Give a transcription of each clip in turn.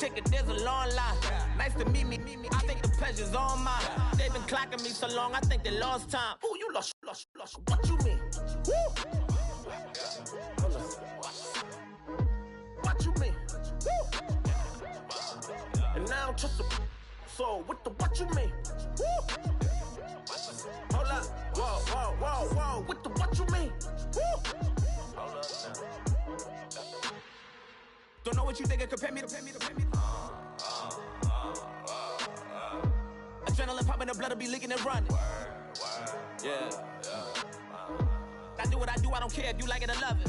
ticket, there's a long line. Nice to meet me. I think the pleasure's all mine. They've been clocking me so long, I think they lost time. Ooh, you lost. What you mean? Woo! What you mean? Woo! And now I don't trust the so what you mean? Woo! Hold up. Whoa. What you mean? Woo! Hold up now. Don't know what you think it compare me to. Adrenaline popping, the blood'll be leaking and running. Yeah. I do what I do, I don't care if you like it or love it.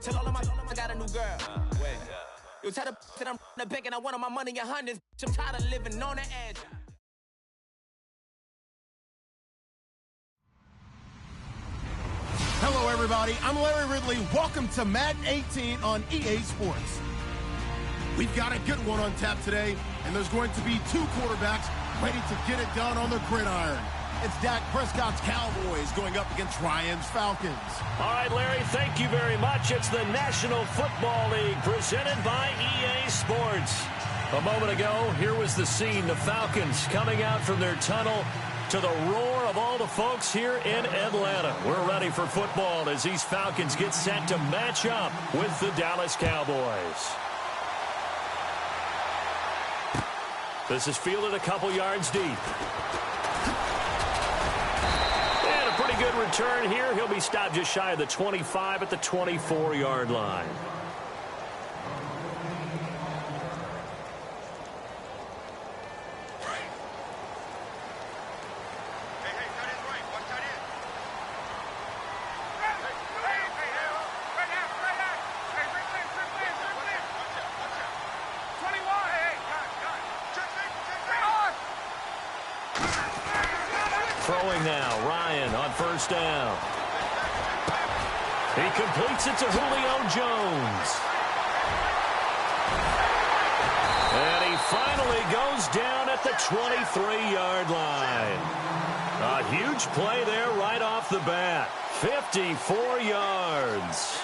Tell all of my I got a new girl. Wait. You tell the that I'm the bank and I want all my money in hundreds. I'm tired of living on the edge. Hello, everybody. I'm Larry Ridley. Welcome to Madden 18 on EA Sports. We've got a good one on tap today, and there's going to be two quarterbacks ready to get it done on the gridiron. It's Dak Prescott's Cowboys going up against Ryan's Falcons. All right, Larry, thank you very much. It's the National Football League presented by EA Sports. A moment ago, here was the scene. The Falcons coming out from their tunnel to the roar of all the folks here in Atlanta. We're ready for football as these Falcons get set to match up with the Dallas Cowboys. This is fielded a couple yards deep. And a pretty good return here. He'll be stopped just shy of the 25 at the 24-yard line. Throwing now, Ryan on first down. He completes it to Julio Jones. And he finally goes down at the 23-yard line. A huge play there right off the bat. 54 yards.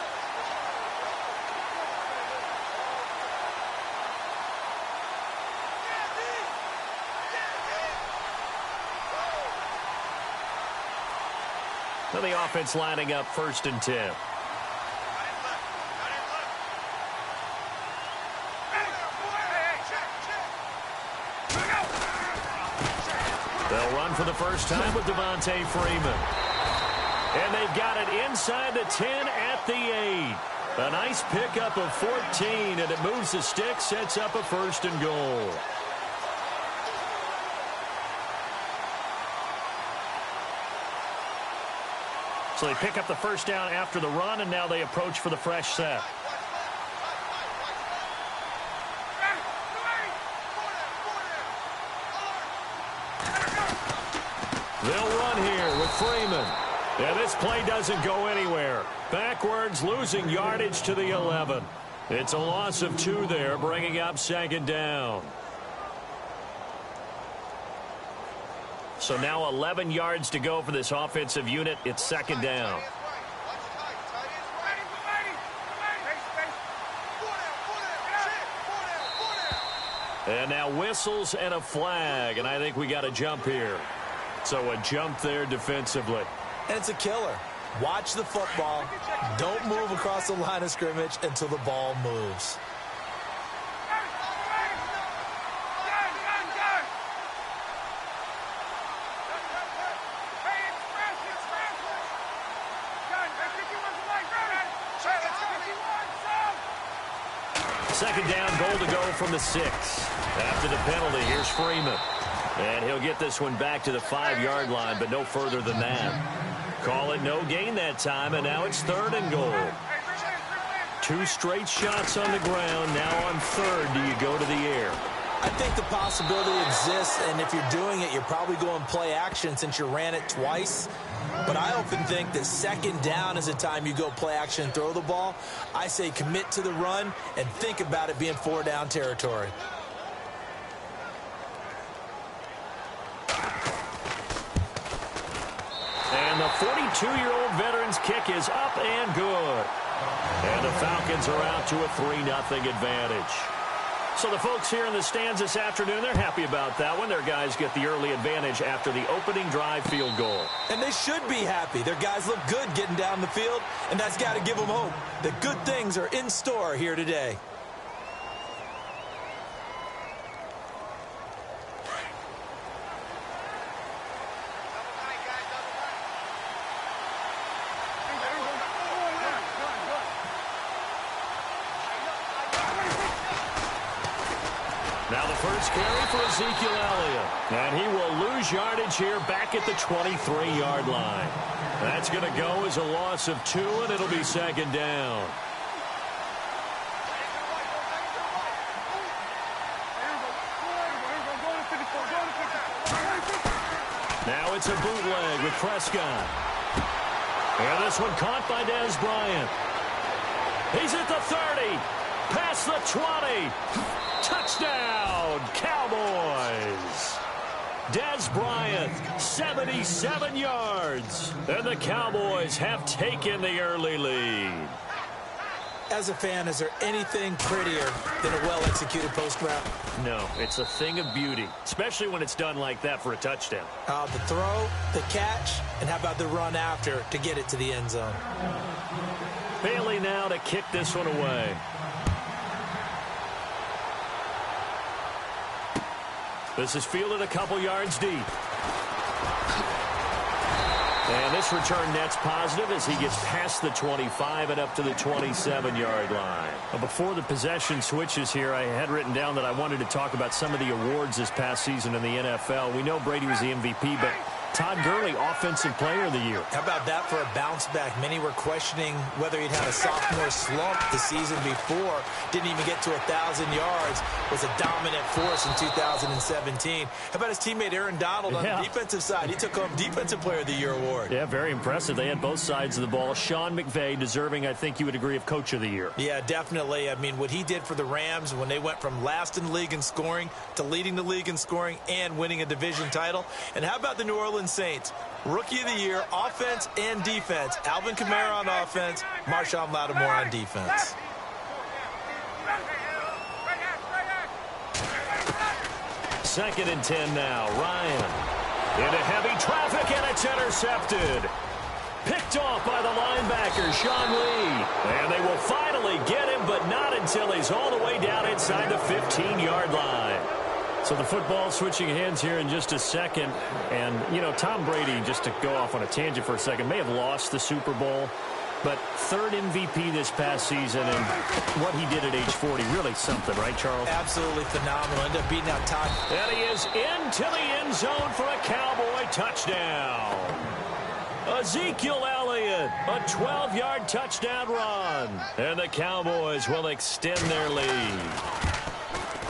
And the offense lining up 1st and 10. They'll run for the first time with Devontae Freeman. And they've got it inside the 10 at the 8. A nice pickup of 14, and it moves the stick, sets up a 1st and goal. So they pick up the first down after the run, and now they approach for the fresh set. They'll run here with Freeman. And this play doesn't go anywhere. Backwards, losing yardage to the 11. It's a loss of 2 there, bringing up 2nd down. So now 11 yards to go for this offensive unit. It's 2nd down. And now whistles and a flag, and I think we got a jump here. So a jump there defensively. And it's a killer. Watch the football. Don't move across the line of scrimmage until the ball moves. Second down, goal to go from the 6. After the penalty, here's Freeman. And he'll get this one back to the 5-yard line, but no further than that. Call it no gain that time, and now it's 3rd and goal. 2 straight shots on the ground. Now on 3rd, do you go to the air? I think the possibility exists, and if you're doing it, you're probably going play action since you ran it twice. But I often think that 2nd down is the time you go play action and throw the ball. I say commit to the run and think about it being 4-down territory. And the 42-year-old veteran's kick is up and good. And the Falcons are out to a 3-0 advantage. So the folks here in the stands this afternoon, they're happy about that one. Their guys get the early advantage after the opening drive field goal. And they should be happy. Their guys look good getting down the field, and that's got to give them hope that good things are in store here today. Now the first carry for Ezekiel Elliott. And he will lose yardage here back at the 23-yard line. That's going to go as a loss of 2, and it'll be second down. Now it's a bootleg with Prescott. And this one caught by Dez Bryant. He's at the 30. Past the 20. Touchdown, Cowboys. Dez Bryant, 77 yards. And the Cowboys have taken the early lead. As a fan, is there anything prettier than a well-executed post route? No, it's a thing of beauty, especially when it's done like that for a touchdown. The throw, the catch, and how about the run after to get it to the end zone? Bailey now to kick this one away. This is fielded a couple yards deep. And this return net's positive as he gets past the 25 and up to the 27-yard line. Well, before the possession switches here, I had written down that I wanted to talk about some of the awards this past season in the NFL. We know Brady was the MVP, but Todd Gurley, Offensive Player of the Year. How about that for a bounce back? Many were questioning whether he'd had a sophomore slump the season before. Didn't even get to 1,000 yards. Was a dominant force in 2017. How about his teammate Aaron Donald on the defensive side? He took home Defensive Player of the Year award. Yeah, very impressive. They had both sides of the ball. Sean McVay deserving, I think you would agree, of Coach of the Year. Yeah, definitely. I mean, what he did for the Rams when they went from last in the league in scoring to leading the league in scoring and winning a division title. And how about the New Orleans Saints? Rookie of the Year, offense and defense. Alvin Kamara on offense, Marshawn Lattimore on defense. Second and 10 now. Ryan into heavy traffic, and it's intercepted. Picked off by the linebacker, Sean Lee. And they will finally get him, but not until he's all the way down inside the 15-yard line. So the football switching hands here in just a second. And, you know, Tom Brady, just to go off on a tangent for a second, may have lost the Super Bowl. But third MVP this past season, and what he did at age 40, really something, right, Charles? Absolutely phenomenal. Ended up beating out Todd. And he is into the end zone for a Cowboy touchdown. Ezekiel Elliott, a 12-yard touchdown run. And the Cowboys will extend their lead.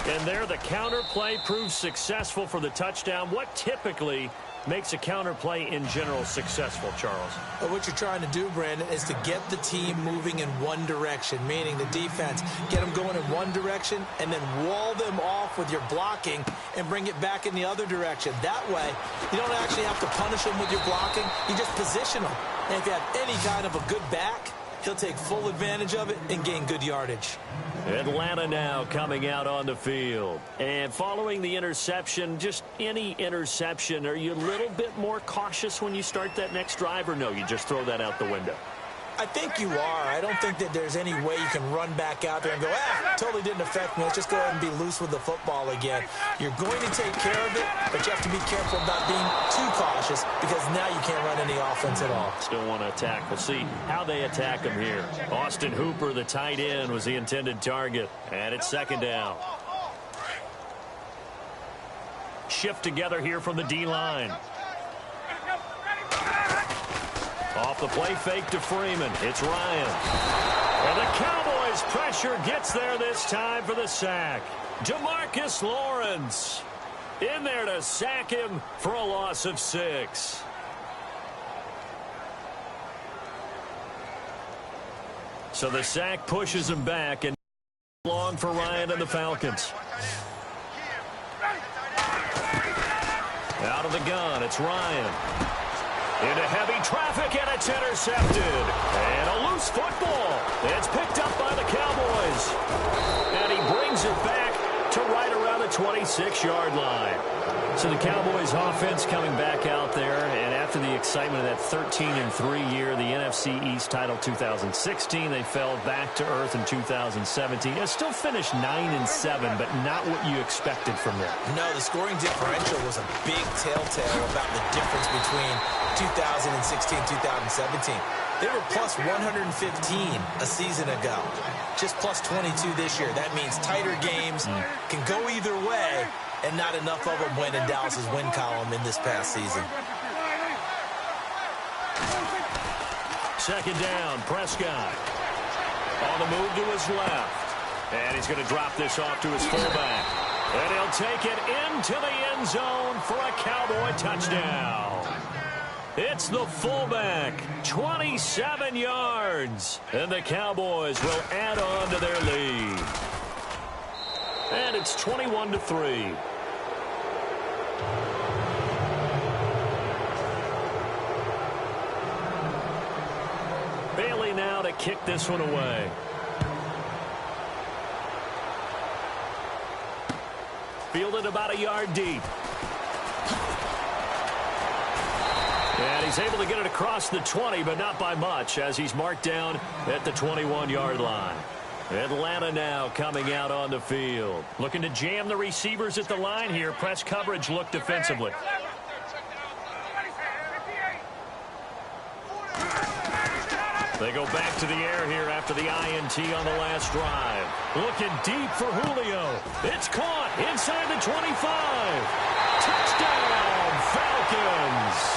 And there the counter play proves successful for the touchdown. What typically makes a counter play in general successful, Charles? Well, what you're trying to do, Brandon, is to get the team moving in one direction, meaning the defense, get them going in one direction and then wall them off with your blocking and bring it back in the other direction. That way, you don't actually have to punish them with your blocking. You just position them. And if you have any kind of a good back, he'll take full advantage of it and gain good yardage. Atlanta now coming out on the field. And following the interception, just any interception, are you a little bit more cautious when you start that next drive, or no, you just throw that out the window? I think you are. I don't think that there's any way you can run back out there and go, totally didn't affect me. Let's just go ahead and be loose with the football again. You're going to take care of it, but you have to be careful about being too cautious because now you can't run any offense at all. Still want to attack. We'll see how they attack him here. Austin Hooper, the tight end, was the intended target. And it's second down. Shift together here from the D-line. Off the play fake to Freeman. It's Ryan. And the Cowboys pressure gets there this time for the sack. DeMarcus Lawrence in there to sack him for a loss of 6. So the sack pushes him back and long for Ryan and the Falcons. Out of the gun, it's Ryan. Into heavy traffic, and it's intercepted. And a loose football. It's picked up by the Cowboys. And he brings it back to right around the 26-yard line. So the Cowboys offense coming back out there, and after the excitement of that 13-3 year, the NFC East title 2016, they fell back to earth in 2017. It still finished 9-7, but not what you expected from them. No, the scoring differential was a big telltale about the difference between 2016-2017. They were plus 115 a season ago, just plus 22 this year. That means tighter games can go either way, and not enough of them went in Dallas's win column in this past season. Second down, Prescott. On the move to his left. And he's going to drop this off to his fullback. And he'll take it into the end zone for a Cowboy touchdown. It's the fullback, 27 yards. And the Cowboys will add on to their lead. And it's 21-3. Bailey now to kick this one away. Fielded about a yard deep. And he's able to get it across the 20, but not by much, as he's marked down at the 21-yard line. Atlanta now coming out on the field. Looking to jam the receivers at the line here. Press coverage look defensively. They go back to the air here after the INT on the last drive. Looking deep for Julio. It's caught inside the 25. Touchdown, Falcons.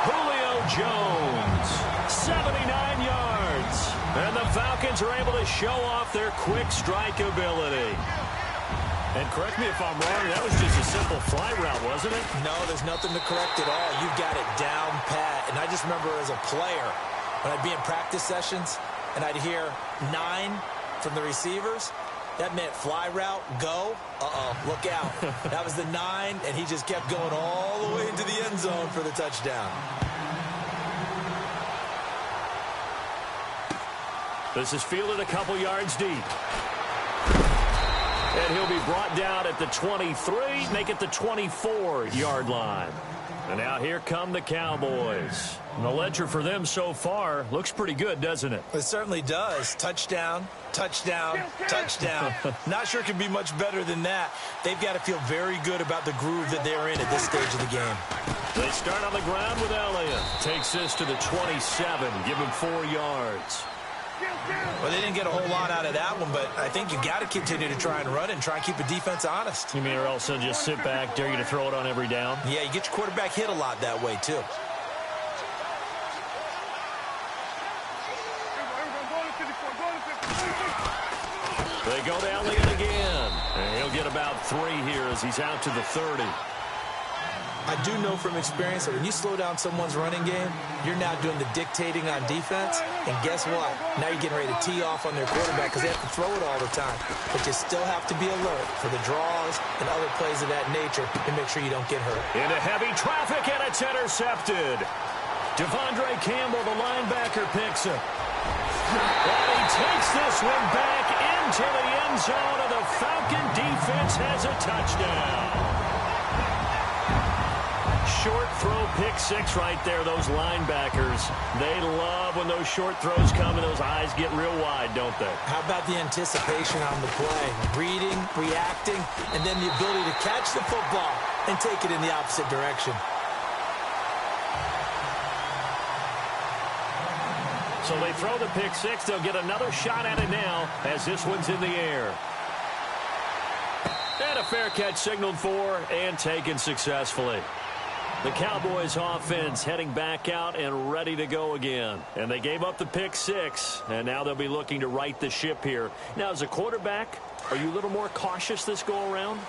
Julio Jones, 79 yards. And the Falcons are able to show off their quick strike ability. And correct me if I'm wrong, that was just a simple fly route, wasn't it? No, there's nothing to correct at all. You've got it down pat. And I just remember as a player, when I'd be in practice sessions and I'd hear 9 from the receivers, that meant fly route, go, look out. That was the 9, and he just kept going all the way into the end zone for the touchdown. This is fielded a couple yards deep. And he'll be brought down at the 23, make it the 24-yard line. And now here come the Cowboys. And the ledger for them so far looks pretty good, doesn't it? It certainly does. Touchdown, touchdown, touchdown. Not sure it can be much better than that. They've got to feel very good about the groove that they're in at this stage of the game. They start on the ground with Elliott. Takes this to the 27, give him 4 yards. Well, they didn't get a whole lot out of that one, but I think you got to continue to try and run and try and keep the defense honest. You mean or else they'll just sit back, dare you to throw it on every down? Yeah, you get your quarterback hit a lot that way, too. They go to Elliott again. And he'll get about 3 here as he's out to the 30. I do know from experience that when you slow down someone's running game, you're now doing the dictating on defense. And guess what? Now you're getting ready to tee off on their quarterback because they have to throw it all the time. But you still have to be alert for the draws and other plays of that nature to make sure you don't get hurt. Into heavy traffic, and it's intercepted. Devondre Campbell, the linebacker, picks it. And he takes this one back into the end zone, and the Falcon defense has a touchdown. Short throw, pick 6 right there. Those linebackers, they love when those short throws come and those eyes get real wide, don't they? How about the anticipation on the play? Reading, reacting, and then the ability to catch the football and take it in the opposite direction. So they throw the pick 6. They'll get another shot at it now as this one's in the air. And a fair catch signaled for and taken successfully. The Cowboys offense heading back out and ready to go again. And they gave up the pick 6, and now they'll be looking to right the ship here. Now, as a quarterback, are you a little more cautious this go-around?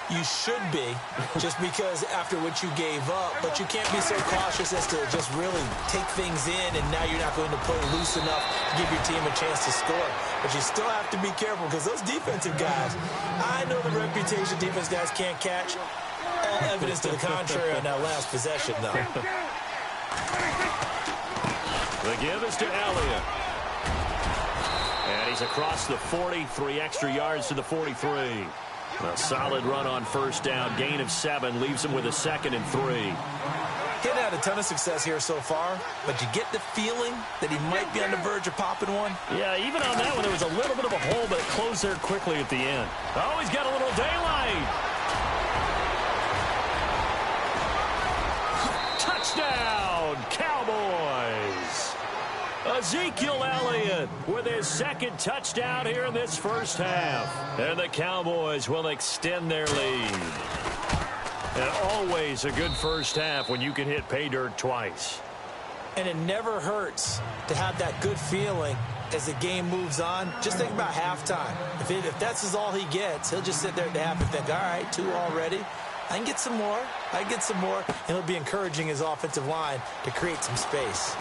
You should be, just because after what you gave up, but you can't be so cautious as to just really take things in, and now you're not going to play loose enough to give your team a chance to score. But you still have to be careful because those defensive guys, I know the reputation defense guys can't catch. All evidence to the contrary on that last possession, though. The give is to Elliott. And he's across the 40, 3 extra yards to the 43. A solid run on first down. Gain of 7 leaves him with a 2nd and 3. He had a ton of success here so far, but you get the feeling that he might be on the verge of popping one. Yeah, even on that one, there was a little bit of a hole, but it closed there quickly at the end. Oh, he's got a little daylight. Touchdown, Cowboys. Ezekiel Elliott with his 2nd touchdown here in this first half. And the Cowboys will extend their lead. And always a good first half when you can hit pay dirt twice. And it never hurts to have that good feeling as the game moves on. Just think about halftime. If that's all he gets, he'll just sit there at the half and think, all right, 2 already. I can get some more. I can get some more. And he'll be encouraging his offensive line to create some space.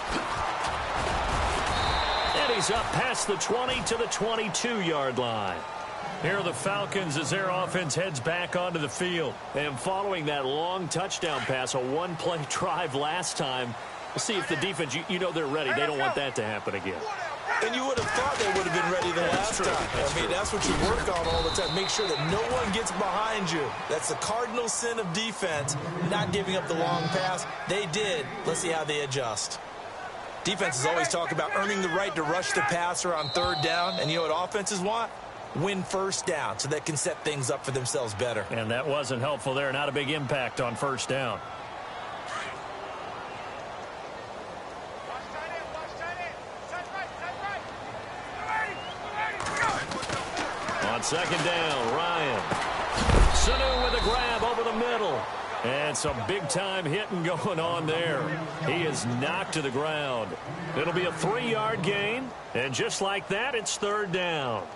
And he's up past the 20 to the 22-yard line. Here are the Falcons as their offense heads back onto the field. And following that long touchdown pass, a 1-play drive last time, we'll see if the defense, you know they're ready. They don't want that to happen again. And you would have thought they would have been ready the last time. That's what you work on all the time. Make sure that no one gets behind you. That's the cardinal sin of defense, not giving up the long pass. They did. Let's see how they adjust. Defenses always talk about earning the right to rush the passer on 3rd down. And you know what offenses want? Win first down so they can set things up for themselves better. And that wasn't helpful there. Not a big impact on first down. On 2nd down, Ryan. Sanu with a grab over the middle. And some big-time hitting going on there. He is knocked to the ground. It'll be a 3-yard gain. And just like that, it's 3rd down.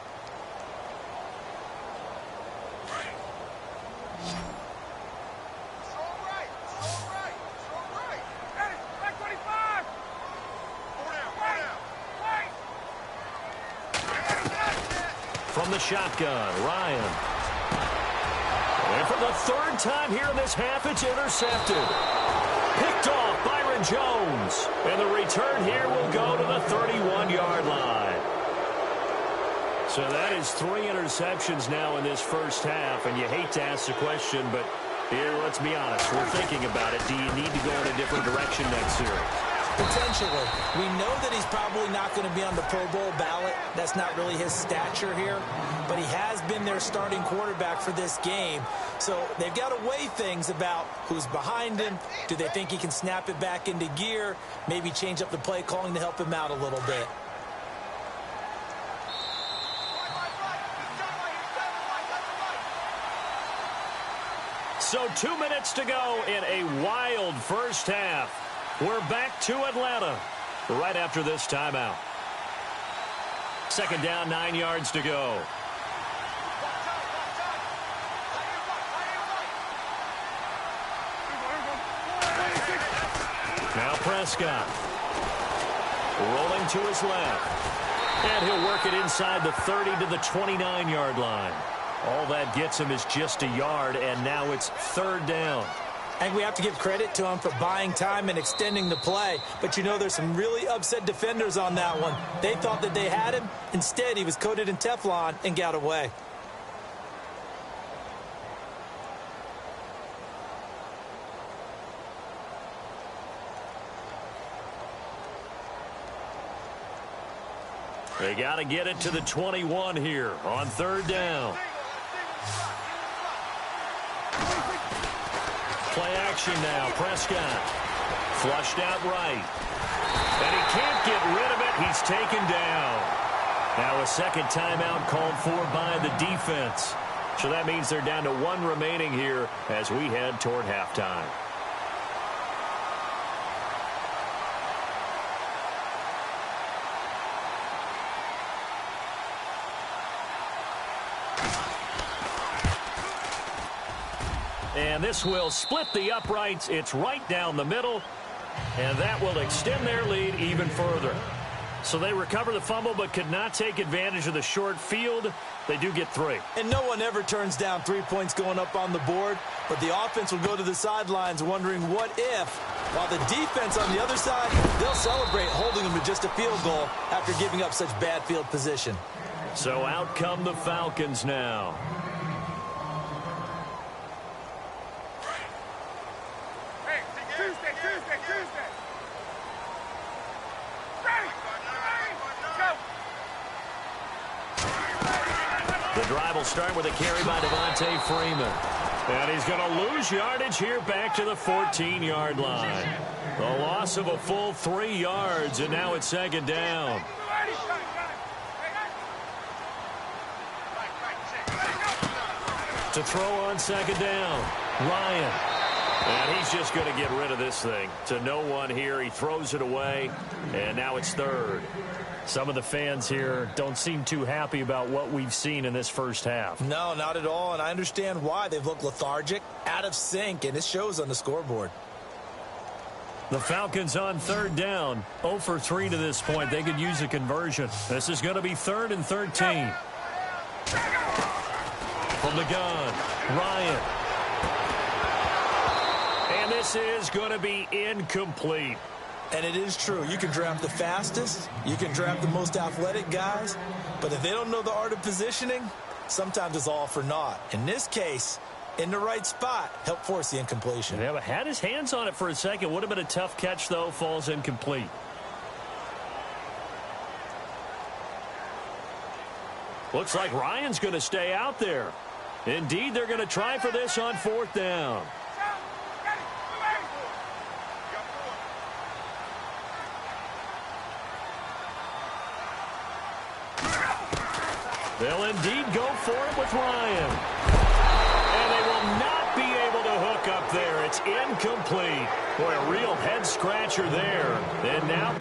From the shotgun, Ryan. And for the 3rd time here in this half, it's intercepted. Picked off Byron Jones. And the return here will go to the 31-yard line. So that is 3 interceptions now in this first half. And you hate to ask the question, but here, let's be honest. We're thinking about it. Do you need to go in a different direction next series? Potentially. We know that he's probably not going to be on the Pro Bowl ballot. That's not really his stature here. But he has been their starting quarterback for this game. So they've got to weigh things about who's behind him. Do they think he can snap it back into gear? Maybe change up the play calling to help him out a little bit. So 2 minutes to go in a wild first half. We're back to Atlanta right after this timeout. 2nd down, 9 yards to go. Now Prescott. Rolling to his left. And he'll work it inside the 30 to the 29-yard line. All that gets him is just a yard, and now it's 3rd down. I think we have to give credit to him for buying time and extending the play. But you know there's some really upset defenders on that one. They thought that they had him. Instead, he was coated in Teflon and got away. They got to get it to the 21 here on 3rd down. Play action now. Prescott flushed out right. And he can't get rid of it. He's taken down. Now a 2nd timeout called for by the defense. So that means they're down to 1 remaining here as we head toward halftime. And this will split the uprights. It's right down the middle. And that will extend their lead even further. So they recover the fumble but could not take advantage of the short field. They do get 3. And no one ever turns down 3 points going up on the board. But the offense will go to the sidelines wondering what if While the defense on the other side, they'll celebrate holding them to just a field goal after giving up such bad field position. So out come the Falcons now. The drive will start with a carry by Devontae Freeman. And he's going to lose yardage here back to the 14-yard line. The loss of a full 3 yards, and now it's second down. To throw on second down, Ryan. And he's just going to get rid of this thing. To no one here, he throws it away, and now it's third. Some of the fans here don't seem too happy about what we've seen in this first half. No, not at all, and I understand why. They've looked lethargic, out of sync, and it shows on the scoreboard. The Falcons on third down, 0 for 3 to this point. They could use a conversion. This is going to be 3rd and 13. From the gun, Ryan. And this is going to be incomplete. And it is true. You can draft the fastest, you can draft the most athletic guys, but if they don't know the art of positioning, sometimes it's all for naught. In this case, in the right spot, help force the incompletion. Yeah, but had his hands on it for a second. Would have been a tough catch, though. Falls incomplete. Looks like Ryan's going to stay out there. Indeed, they're going to try for this on 4th down. They'll indeed go for it with Ryan. And they will not be able to hook up there. It's incomplete. Boy, a real head-scratcher there. And now...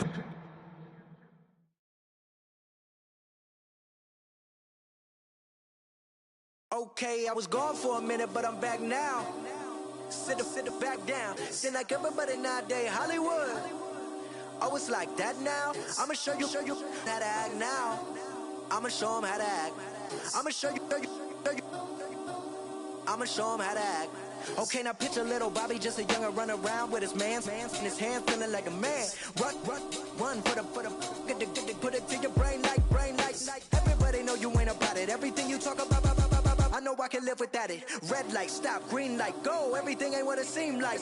Okay, I was gone for a minute, but I'm back now. Sit back down. Then like everybody nowadays, Hollywood. Oh, it's like that now? I'ma show you how to act now. I'ma show them how to act. I'ma show you. I'ma show them how to act. Okay, now picture little Bobby, just a younger run around with his man's in his hand, feeling like a man. Run for the put it to your brain like. Everybody know you ain't about it. Everything you talk about, I know I can live without it. Red light, stop, green light, go. Everything ain't what it seem like.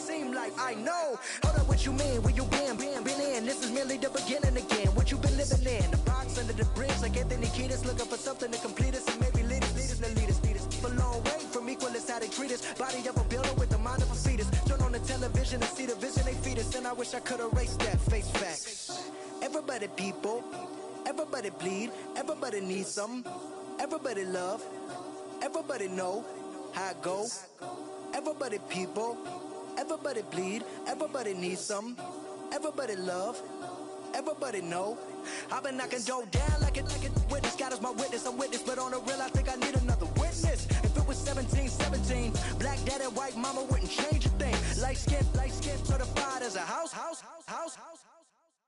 I know. Hold up, what you mean? Where you been in? This is merely the beginning again. What you been living in? The box under the bridge, like Anthony Kiedis, looking for something to complete us and maybe lead us. A long way from equal is how they treat us. Body of a builder with the mind of a fetus. Turn on the television and see the vision they feed us. And I wish I could erase that. Face facts. Everybody people, everybody bleed, everybody needs something. Everybody love, everybody know how it go. Everybody people, everybody bleed, everybody needs something. Everybody love, everybody know. I've been knocking Joe down like it witness. God is my witness, I'm witness, but on the real I think I need another witness. If it was 17, black dad and white mama wouldn't change a thing. Light skin certified as a house.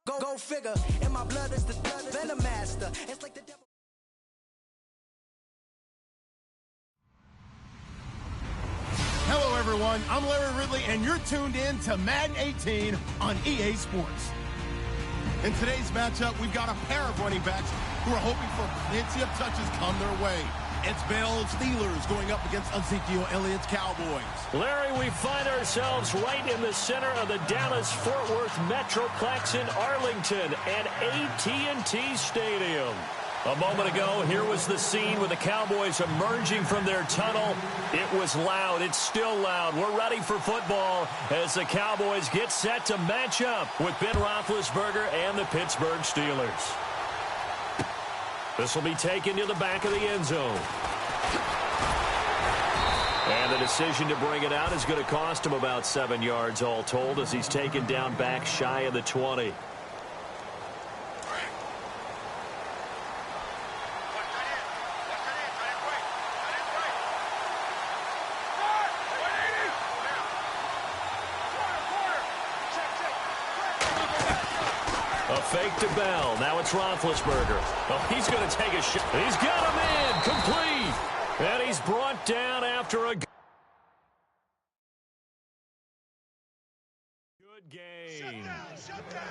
Go figure, in my blood is the venom master. It's like the devil. Hello, everyone. I'm Larry Ridley, and you're tuned in to Madden 18 on EA Sports. In today's matchup, we've got a pair of running backs who are hoping for plenty of touches come their way. It's Bell's Steelers going up against Ezekiel Elliott's Cowboys. Larry, we find ourselves right in the center of the Dallas-Fort Worth Metroplex in Arlington at AT&T Stadium. A moment ago, here was the scene with the Cowboys emerging from their tunnel. It was loud. It's still loud. We're ready for football as the Cowboys get set to match up with Ben Roethlisberger and the Pittsburgh Steelers. This will be taken to the back of the end zone. And the decision to bring it out is going to cost him about 7 yards all told as he's taken down back shy of the 20. A fake to Bell. Now it's Roethlisberger. Oh, he's going to take a shot. He's got him in. Complete. And he's brought down after a good Good game. Shut down.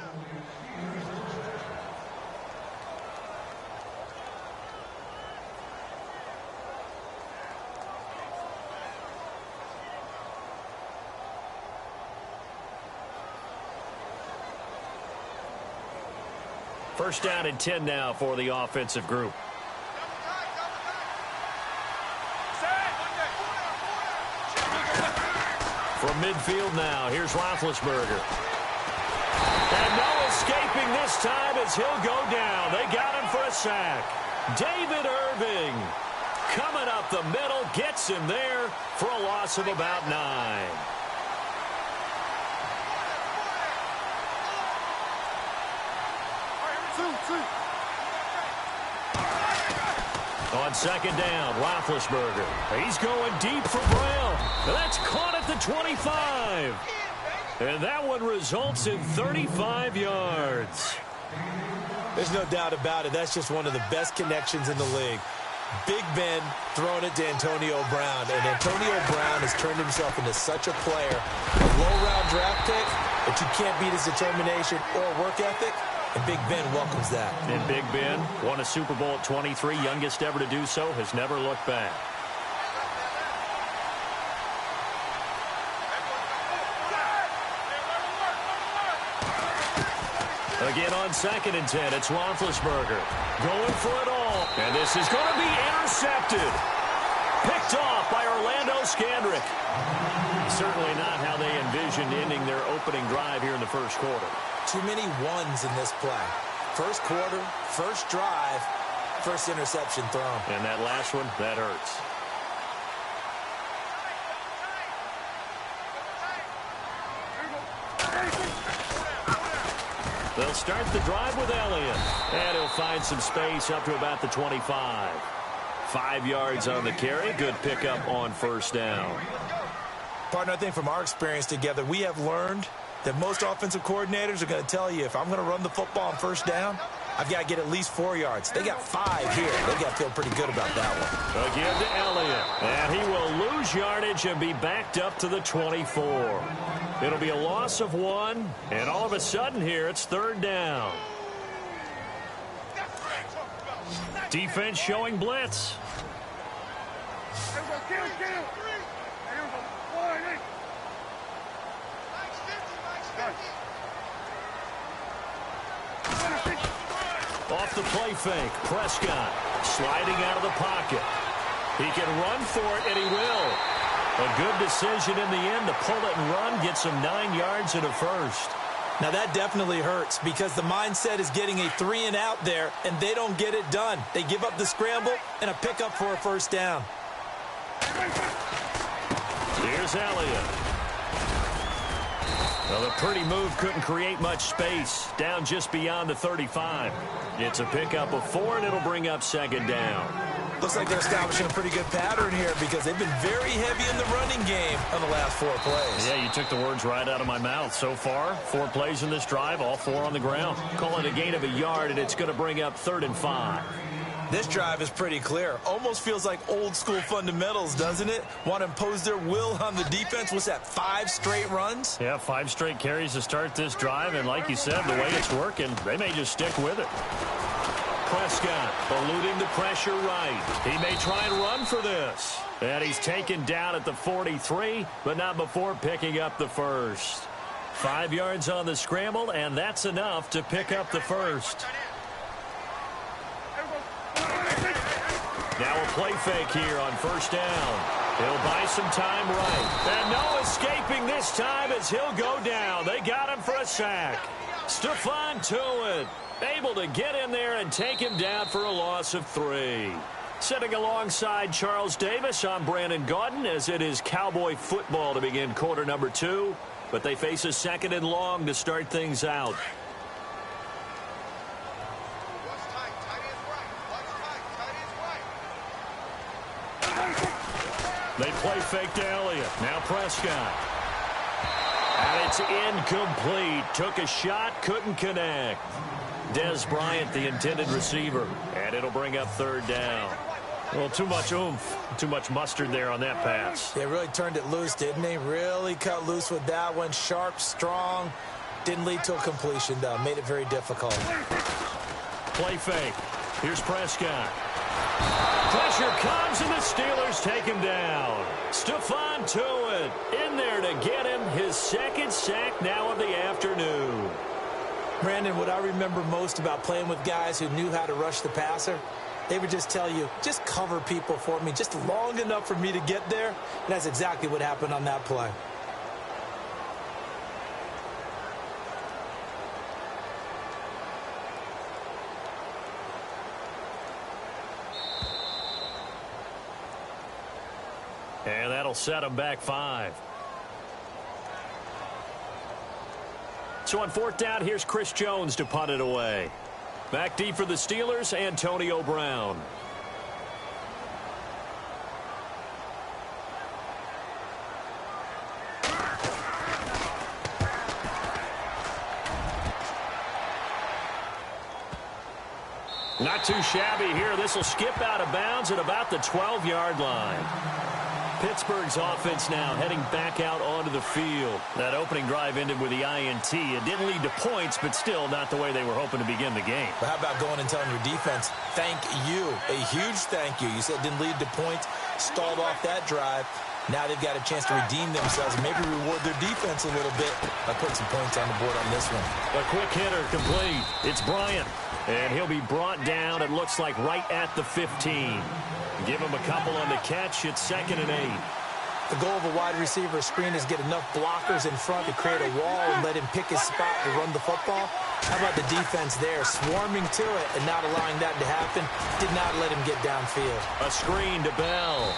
First down and 10 now for the offensive group. From midfield now, here's Roethlisberger. And no escaping this time as he'll go down. They got him for a sack. David Irving coming up the middle, gets him there for a loss of about 9. On second down, Roethlisberger. He's going deep for Brown. That's caught at the 25. And that one results in 35 yards. There's no doubt about it. That's just one of the best connections in the league. Big Ben throwing it to Antonio Brown. And Antonio Brown has turned himself into such a player. A low-round draft pick, but you can't beat his determination or work ethic. And Big Ben welcomes that. And Big Ben won a Super Bowl at 23, youngest ever to do so, has never looked back. Again on second and 10, it's Roethlisberger going for it all. And this is going to be intercepted. Picked off by Orlando Scandrick. Certainly not how they envisioned ending their opening drive here in the first quarter. Too many ones in this play. First quarter, first drive, first interception thrown. And that last one, that hurts. They'll start the drive with Elliott. And he'll find some space up to about the 25. 5 yards on the carry. Good pickup on first down. Partner, I think from our experience together, we have learned that most offensive coordinators are going to tell you, if I'm going to run the football on first down, I've got to get at least 4 yards. They got 5 here. They got to feel pretty good about that one. Again to Elliott. And he will lose yardage and be backed up to the 24. It'll be a loss of 1. And all of a sudden here, it's third down. Defense showing blitz. Off the play fake, Prescott sliding out of the pocket. He can run for it, and he will. A good decision in the end to pull it and run, gets him 9 yards and a first. Now that definitely hurts because the mindset is getting a 3 and out there, and they don't get it done. They give up the scramble and a pickup for a first down. Here's Elliott. Well, the pretty move couldn't create much space. Down just beyond the 35. It's a pickup of 4, and it'll bring up second down. Looks like they're establishing a pretty good pattern here because they've been very heavy in the running game on the last 4 plays. Yeah, you took the words right out of my mouth. So far, 4 plays in this drive, all 4 on the ground. Call it a gain of a yard, and it's going to bring up 3rd and 5. This drive is pretty clear. Almost feels like old school fundamentals, doesn't it? Want to impose their will on the defense. What's that, 5 straight runs? Yeah, 5 straight carries to start this drive. And like you said, the way it's working, they may just stick with it. Prescott eluding the pressure right. He may try and run for this. And he's taken down at the 43, but not before picking up the first. 5 yards on the scramble, and that's enough to pick up the first. Now a play fake here on first down. He'll buy some time right. And no escaping this time as he'll go down. They got him for a sack. Stephon Tuitt able to get in there and take him down for a loss of 3. Sitting alongside Charles Davis, I'm Brandon Gaudin as it is Cowboy football to begin quarter number 2. But they face a 2nd and long to start things out. They play fake to Elliott. Now Prescott. And it's incomplete. Took a shot, couldn't connect. Dez Bryant, the intended receiver. And it'll bring up 3rd down. Well, too much oomph, too much mustard there on that pass. They really turned it loose, didn't they? Really cut loose with that one. Sharp, strong. Didn't lead to a completion, though. Made it very difficult. Play fake. Here's Prescott. Pressure comes, and the Steelers take him down. Stephon Tuitt in there to get him his second sack now of the afternoon. Brandon, what I remember most about playing with guys who knew how to rush the passer, they would just tell you, just cover people for me, just long enough for me to get there. And that's exactly what happened on that play. And that'll set him back 5. So on 4th down, here's Chris Jones to punt it away. Back deep for the Steelers, Antonio Brown. Not too shabby here. This will skip out of bounds at about the 12-yard line. Pittsburgh's offense now heading back out onto the field. That opening drive ended with the INT. It didn't lead to points, but still not the way they were hoping to begin the game. But how about going and telling your defense, thank you, a huge thank you. You said it didn't lead to points, stalled off that drive. Now they've got a chance to redeem themselves and maybe reward their defense a little bit by putting some points on the board on this one. A quick hitter complete. It's Bryant, and he'll be brought down, it looks like, right at the 15. Give him a couple on the catch. It's 2nd and 8. The goal of a wide receiver screen is get enough blockers in front to create a wall and let him pick his spot to run the football. How about the defense there, swarming to it and not allowing that to happen? Did not let him get downfield. A screen to Bell.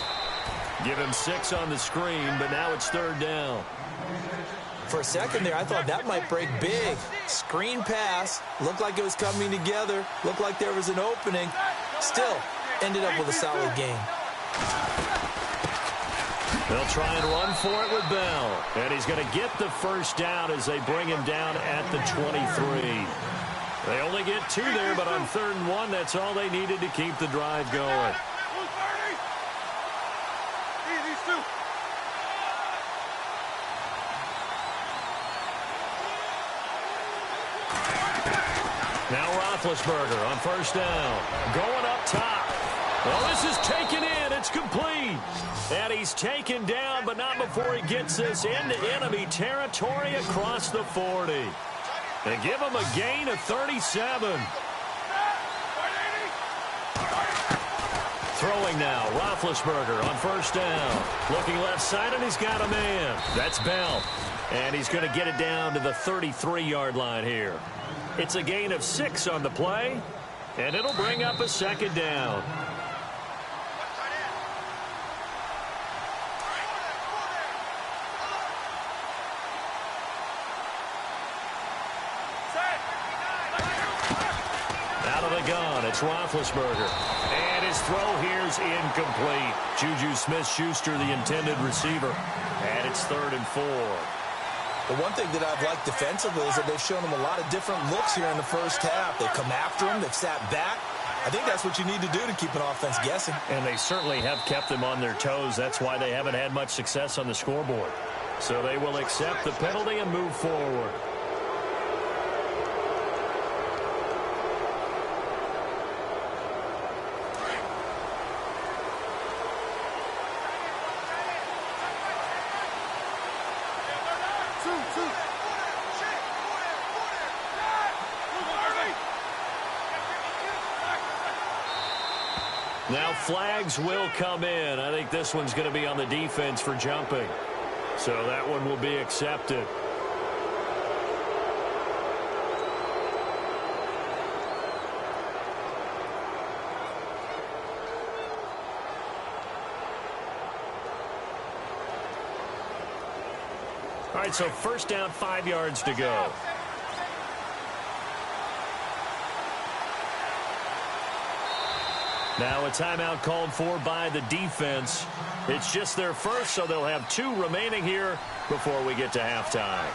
Give him 6 on the screen, but now it's 3rd down. For a second there, I thought that might break big. Screen pass. Looked like it was coming together. Looked like there was an opening. Still, ended up with a solid game. They'll try and run for it with Bell. And he's going to get the first down as they bring him down at the 23. They only get 2 there, but on 3rd and 1, that's all they needed to keep the drive going. Now Roethlisberger on 1st down. Going up top. Well, this is taken in. It's complete. And he's taken down, but not before he gets this into enemy territory across the 40. They give him a gain of 37. Throwing now, Roethlisberger on 1st down. Looking left side, and he's got a man. That's Bell. And he's going to get it down to the 33-yard line here. It's a gain of 6 on the play, and it'll bring up a 2nd down. Out of the gun, it's Roethlisberger. And his throw here's incomplete. Juju Smith-Schuster, the intended receiver. And it's 3rd and 4. The one thing that I've liked defensively is that they've shown him a lot of different looks here in the first half. They've come after him. They've sat back. I think that's what you need to do to keep an offense guessing. And they certainly have kept them on their toes. That's why they haven't had much success on the scoreboard. So they will accept the penalty and move forward. Now flags will come in. I think this one's going to be on the defense for jumping. So that one will be accepted. All right, so 1st down, 5 yards to go. Now a timeout called for by the defense. It's just their first, so they'll have 2 remaining here before we get to halftime.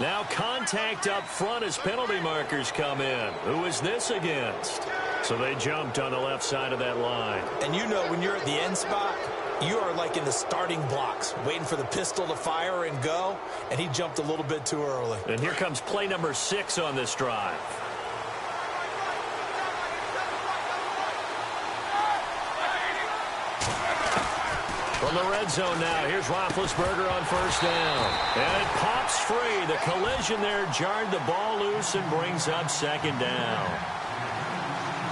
Now contact up front as penalty markers come in. Who is this against? So they jumped on the left side of that line. And you know when you're at the end spot, you are like in the starting blocks, waiting for the pistol to fire and go, and he jumped a little bit too early. And here comes play number 6 on this drive. From the red zone now, here's Roethlisberger on first down. And it pops free. The collision there jarred the ball loose and brings up second down.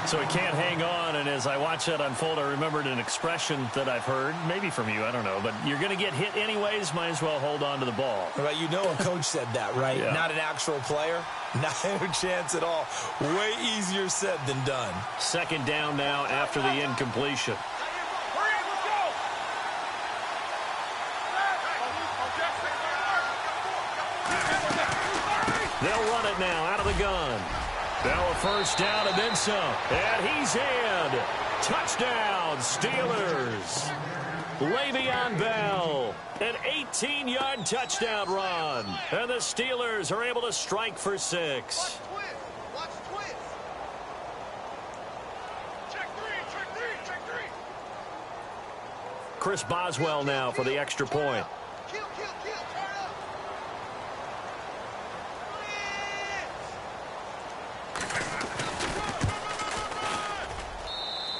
So he can't hang on, and as I watched that unfold, I remembered an expression that I've heard, maybe from you, I don't know, but you're going to get hit anyways, might as well hold on to the ball. Right, you know a coach said that, right? Yeah. Not an actual player. Not a chance at all. Way easier said than done. Second down now after the incompletion. They'll run it now out of the gun. Now a first down and then some. And he's in. Touchdown, Steelers. Le'Veon Bell, an 18-yard touchdown run. And the Steelers are able to strike for 6. Watch twist. Check three. Chris Boswell now for the extra point. Kill, turn up.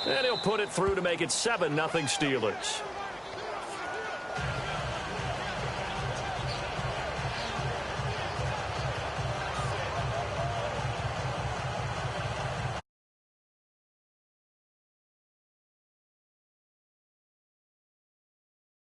And he'll put it through to make it 7-0 Steelers.